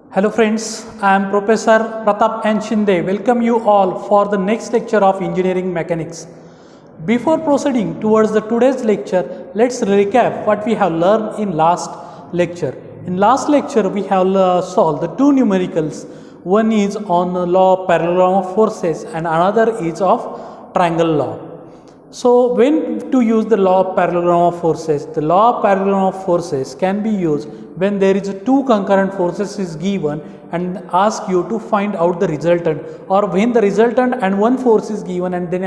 Hello friends, I am Professor Pratap N. Shinde. Welcome you all for the next lecture of Engineering Mechanics. Before proceeding towards the today's lecture, let's recap what we have learned in last lecture. In last lecture, we have solved the two numericals. One is on the law of parallelogram of forces and another is of triangle law. So when to use the law of parallelogram of forces? The law of parallelogram of forces can be used when there is two concurrent forces is given and ask you to find out the resultant, or when the resultant and one force is given and then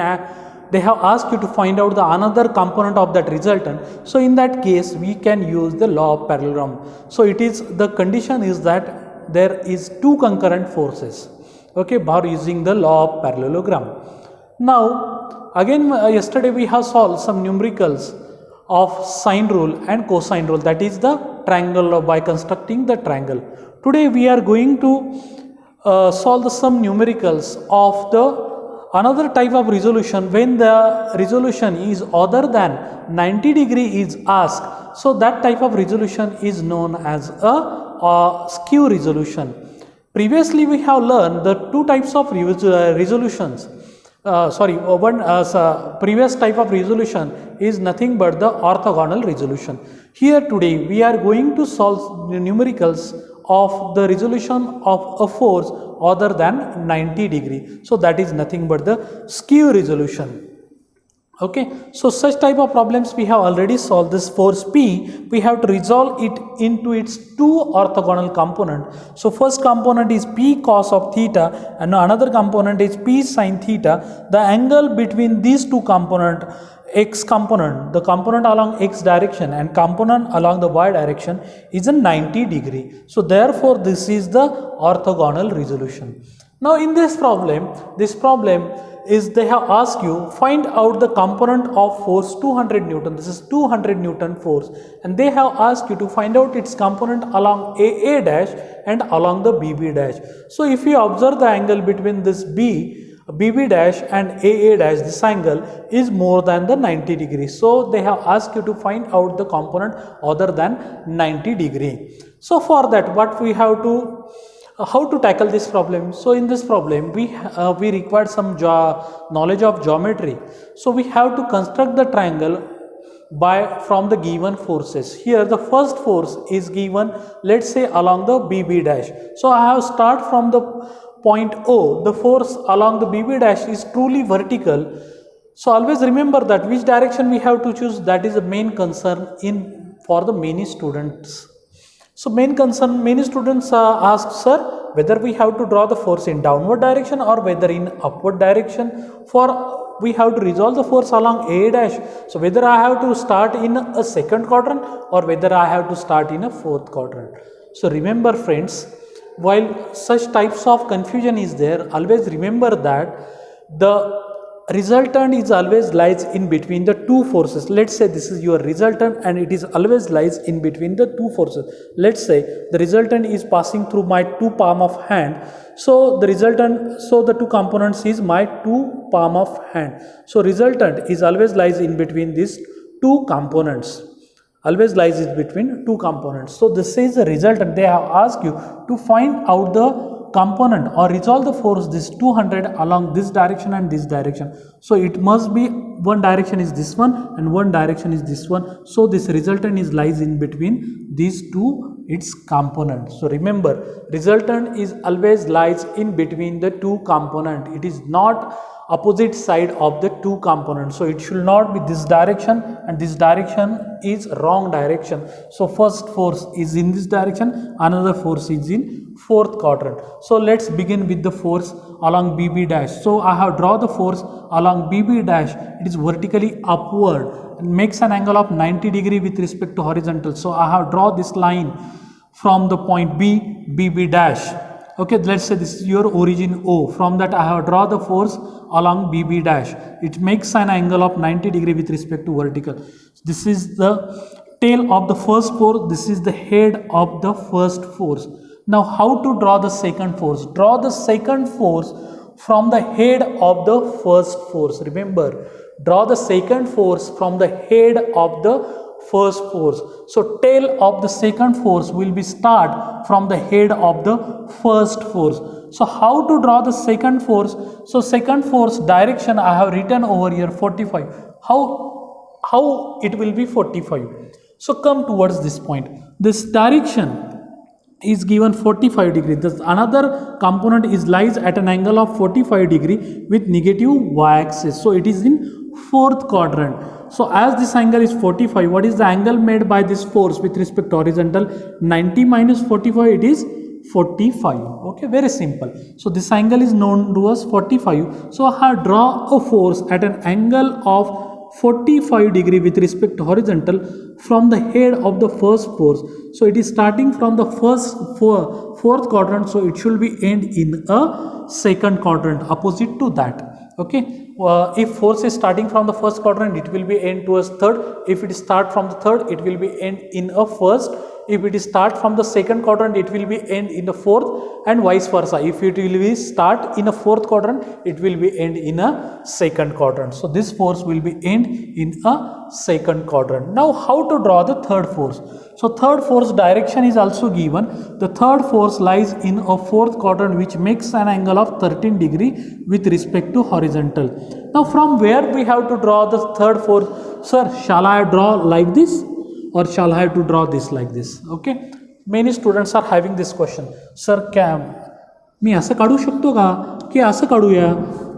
they have asked you to find out the another component of that resultant. So in that case we can use the law of parallelogram. So it is the condition is that there is two concurrent forces, okay, by using the law of parallelogram. Now again, yesterday we have solved some numericals of sine rule and cosine rule, that is the triangle law, by constructing the triangle. Today we are going to solve some numericals of the another type of resolution when the resolution is other than 90 degree is asked. So that type of resolution is known as a skew resolution. Previously we have learned the two types of resolutions. Previous type of resolution is nothing but the orthogonal resolution. Here today we are going to solve the numericals of the resolution of a force other than 90 degree. So that is nothing but the skew resolution. Okay, so such type of problems we have already solved. This force P, we have to resolve it into its two orthogonal component. So first component is P cos of theta and another component is P sin theta. The angle between these two component, x component, the component along x direction and component along the y direction, is a 90 degree. So therefore this is the orthogonal resolution. Now in this problem is they have asked you find out the component of force 200 Newton. This is 200 Newton force, and they have asked you to find out its component along AA dash and along the BB dash. So if you observe the angle between this BB dash and AA dash, this angle is more than the 90 degrees. So they have asked you to find out the component other than 90 degree. So for that, what we have to how to tackle this problem? So in this problem we require some knowledge of geometry. So we have to construct the triangle from the given forces. Here the first force is given, let's say along the BB dash. So I have start from the point O. The force along the BB dash is truly vertical. So always remember that which direction we have to choose, that is the main concern for the many students. So main concern, many students ask, sir, whether we have to draw the force in downward direction or whether in upward direction. For we have to resolve the force along A dash. So whether I have to start in a second quadrant or whether I have to start in a fourth quadrant. So remember friends, while such types of confusion is there, always remember that the resultant is always lies in between the two forces. Let's say this is your resultant and it is always lies in between the two forces. Let's say the resultant is passing through my two palm of hand. So the resultant, so the two components is my two palm of hand. So resultant is always lies in between these two components. Always lies in between two components. So this is the resultant. They have asked you to find out the component or resolve the force this 200 along this direction and this direction. So it must be one direction is this one and one direction is this one. So this resultant is lies in between these two its components. So remember, resultant is always lies in between the two component. It is not opposite side of the two components. So it should not be this direction and this direction is wrong direction. So first force is in this direction, another force is in fourth quadrant. So let's begin with the force along BB dash. So I have draw the force along BB dash. It is vertically upward and makes an angle of 90 degree with respect to horizontal. So I have draw this line from the point B, BB dash. Okay, let's say this is your origin O. From that I have draw the force along BB dash. It makes an angle of 90 degree with respect to vertical. This is the tail of the first force. This is the head of the first force. Now how to draw the second force? Draw the second force from the head of the first force. Remember, draw the second force from the head of the first force. So tail of the second force will be start from the head of the first force. So how to draw the second force? So second force direction I have written over here 45. How it will be 45? So come towards this point. This direction is given 45 degree. This another component is lies at an angle of 45 degree with negative y-axis. So it is in fourth quadrant. So as this angle is 45, what is the angle made by this force with respect to horizontal? 90 minus 45, it is 45. Okay, very simple. So this angle is known to us 45. So I draw a force at an angle of 45 degree with respect to horizontal from the head of the first force. So it is starting from the fourth quadrant, so it should be end in a second quadrant opposite to that. Okay, if force is starting from the first quadrant, it will be end towards third. If it start from the third, it will be end in a first. If it is start from the second quadrant, it will be end in the fourth, and vice versa. If it will be start in a fourth quadrant, it will be end in a second quadrant. So this force will be end in a second quadrant. Now how to draw the third force? So third force direction is also given. The third force lies in a fourth quadrant, which makes an angle of 13 degree with respect to horizontal. Now from where we have to draw the third force? Sir, shall I draw like this? Or shall I have to draw this like this? Okay, many students are having this question. Sir, मी असं काढू शकतो का की असं काढूया?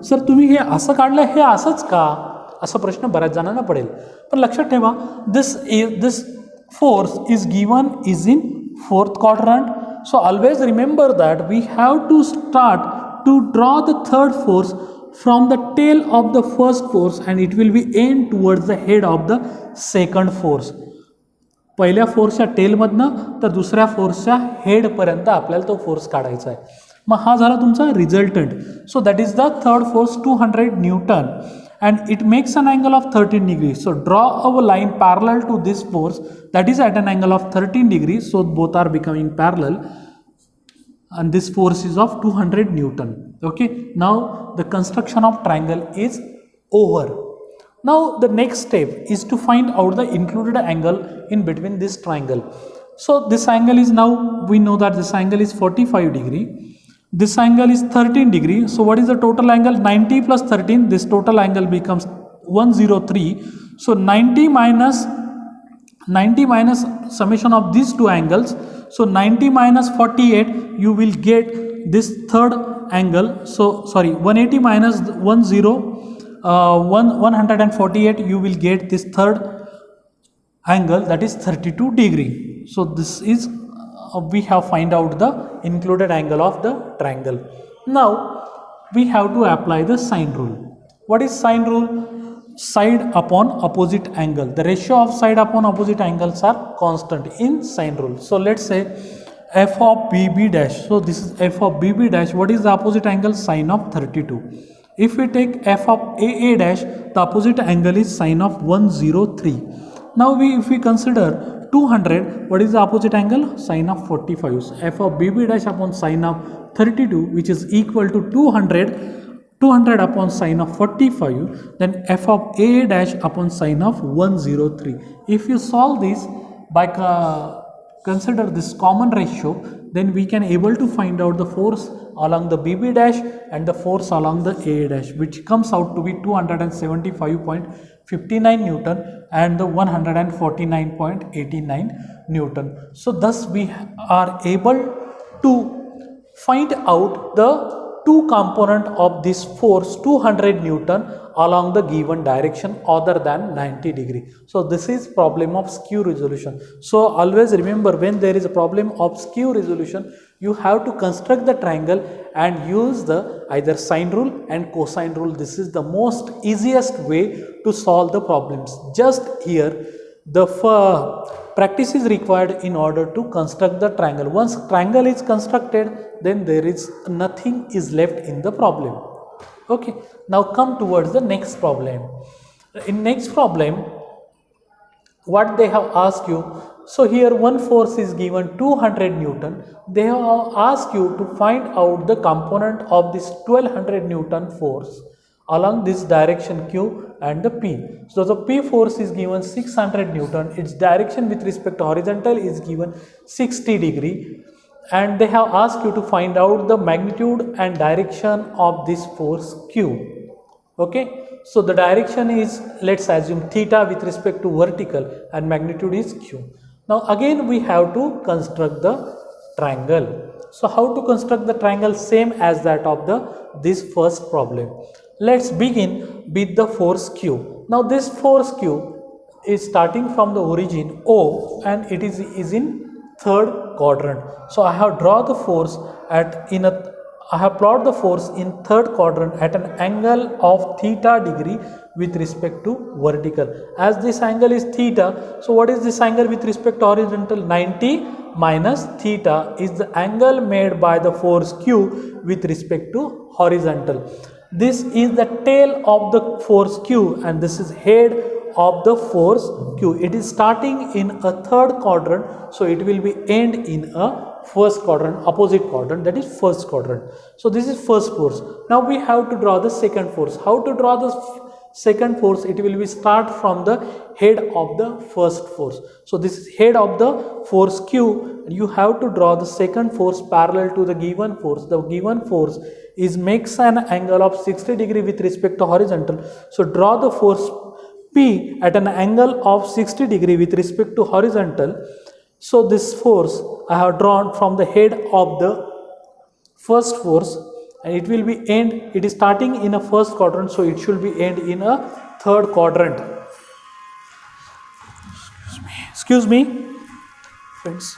Sir तुम्ही हे असं काढलं, हे असंच का? असा प्रश्न बऱ्याच जणांना पडेल. पण लक्षात ठेवा, this force is given is in fourth quadrant. So always remember that we have to start to draw the third force from the tail of the first force, and it will be aimed towards the head of the second force. पहिल्या फोर्सच्या टेलमधनं तर दुसऱ्या फोर्सच्या हेडपर्यंत आपल्याला तो force काढायचा आहे. मग हा झाला तुमचा resultant. So that is the third force 200 Newton and it makes an angle of 13 degrees. So draw a line parallel to this force that is at an angle of 13 degrees. So both are becoming parallel, and this force is of 200 Newton. Okay, now the construction of triangle is over. Now the next step is to find out the included angle in between this triangle. So this angle is, now we know that this angle is 45 degree. This angle is 13 degree. So what is the total angle? 90 plus 13. This total angle becomes 103. So 90 minus summation of these two angles. So 90 minus 48, you will get this third angle. So sorry, 180 minus 148, you will get this third angle, that is 32 degree. So this is we have find out the included angle of the triangle. Now we have to apply the sine rule. What is sine rule? Side upon opposite angle. The ratio of side upon opposite angles are constant in sine rule. So let's say f of bb dash. So this is f of bb dash. What is the opposite angle? Sine of 32. If we take f of aa dash, the opposite angle is sine of 103. Now if we consider 200, what is the opposite angle? Sine of 45. So f of bb dash upon sine of 32, which is equal to 200 upon sine of 45, then f of a dash upon sine of 103. If you solve this by consider this common ratio, then we can able to find out the force along the bb dash and the force along the a dash, which comes out to be 275.59 Newton and the 149.89 Newton. So thus we are able to find out the two component of this force 200 Newton along the given direction other than 90 degree. So this is problem of skew resolution. So always remember, when there is a problem of skew resolution, you have to construct the triangle and use the either sine rule and cosine rule. This is the most easiest way to solve the problems. Just here the practice is required in order to construct the triangle. Once triangle is constructed, then there is nothing is left in the problem. Okay, now come towards the next problem. In next problem, what they have asked you, so here one force is given 200 Newton. They have asked you to find out the component of this 1200 Newton force along this direction Q and the P. So the P force is given 600 Newton, its direction with respect to horizontal is given 60 degree, and they have asked you to find out the magnitude and direction of this force Q. Okay, so the direction is, let's assume theta with respect to vertical, and magnitude is Q. Now again we have to construct the triangle. So how to construct the triangle? Same as that of this first problem. Let's begin with the force Q. Now this force Q is starting from the origin O, and it is in third quadrant. So I have draw the force I have plotted the force in third quadrant at an angle of theta degree with respect to vertical. As this angle is theta, so what is this angle with respect to horizontal? 90 minus theta is the angle made by the force Q with respect to horizontal. This is the tail of the force Q, and this is head of the force Q. It is starting in a third quadrant, so it will be end in a first quadrant, opposite quadrant, that is first quadrant. So this is first force. Now we have to draw the second force. How to draw the second force? It will be start from the head of the first force. So this is head of the force Q. You have to draw the second force parallel to the given force. The given force is makes an angle of 60 degree with respect to horizontal. So draw the force P at an angle of 60 degree with respect to horizontal. So this force I have drawn from the head of the first force, and it will be end, it is starting in a first quadrant, so it should be end in a third quadrant. Excuse me friends.